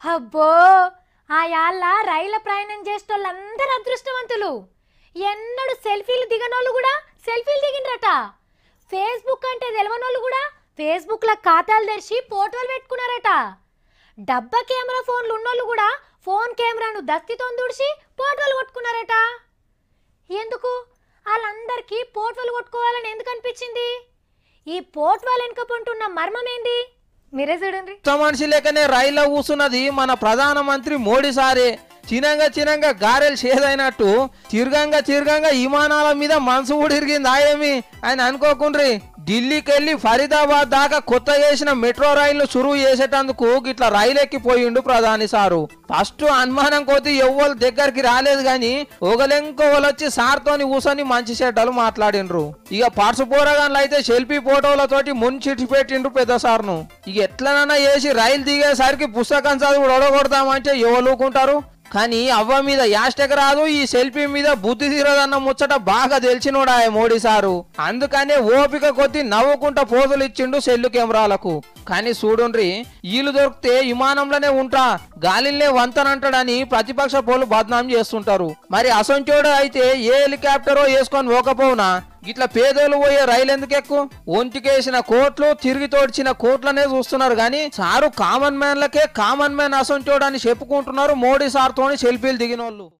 అబ్బో ఆ యాళ్ళ రైల ప్రయాణం చేసేటోళ్ళందరూ అదృష్టవంతులు. ఎన్నడు సెల్ఫీలు దిగనోళ్ళు కూడా సెల్ఫీలు దిగినరట. ఫేస్బుక్ అంటే తెలవనోళ్ళు కూడా ఫేస్బుక్లో ఖాతాలు తెరిచి ఫోటోలు పెట్టుకున్నారట. డబ్బా కెమెరా ఫోన్లు ఉన్నోళ్ళు కూడా ఫోన్ కెమెరాను దస్తితో తుడిచి ఫోటోలు కొట్టుకున్నారట. ఎందుకు వాళ్ళందరికీ ఫోటోలు కొట్టుకోవాలని ఎందుకు అనిపించింది? ఈ ఫోటోలు వెనుక పొంటున్న మర్మం ఏంది మీరే చూడండి. మనిషి లేకనే రైల్లో కూసున్నది మన ప్రధానమంత్రి మోడీ సారే. చినంగా గారెలు చేదైనట్టు తిరగంగా విమానాల మీద మనసు కూడా ఇరిగింది ఆయమి ఆయన అనుకోకుండ్రి. ఢిల్లీకి వెళ్ళి ఫరీదాబాద్ దాకా కొత్త చేసిన మెట్రో రైలు చురువు చేసేటందుకు గిట్లా రైలు ఎక్కిపోయిండు ప్రధాని సారు. ఫస్ట్ అనుమానం కొద్ది ఎవ్వరు దగ్గరికి రాలేదు గాని ఒకలెంకోవలొచ్చి సార్తోని కూర్చొని మంచి చెడ్డలు మాట్లాడిండ్రు. ఇక పర్సు పోరగాన్లు అయితే సెల్ఫీ ఫోటోలతోటి మున్చిట్టి పెట్టిండ్రు పెద్ద సార్ను. ఇక ఎట్లనన్నా చేసి రైలు దిగేసరికి పుస్తకం చదువు ఒడగొడతామంటే ఎవరుకుంటారు. కానీ అవ్వ మీద యాస్టెక్ రాదు, ఈ సెల్ఫీ మీద బుద్ధి తీరదన్న ముచ్చట బాగా తెలిసినోడా మోడీ సారు. అందుకనే ఓపిక కొద్ది నవ్వుకుంటా పోజులు ఇచ్చిండు సెల్లు కెమెరాలకు. కానీ చూడుండ్రి, వీళ్ళు దొరికితే విమానంలోనే ఉంటా గాలినే వంతనంటాడని ప్రతిపక్ష పోలు బద్నాం చేస్తుంటారు. మరి అసంచోడు అయితే ఏ హెలికాప్టరో వేసుకొని పోకపోవునా ఇట్లా పేదోళ్ళు పోయే రైలు ఎందుకు ఎక్కువ? ఒంటికేసిన కోట్లు తిరిగి తోడ్చిన కోట్లనే చూస్తున్నారు గాని సారు కామన్ మ్యాన్లకే కామన్ మ్యాన్ అసంచోడు అని చెప్పుకుంటున్నారు మోడీ సార్తోని సెల్ఫీలు దిగినోళ్ళు.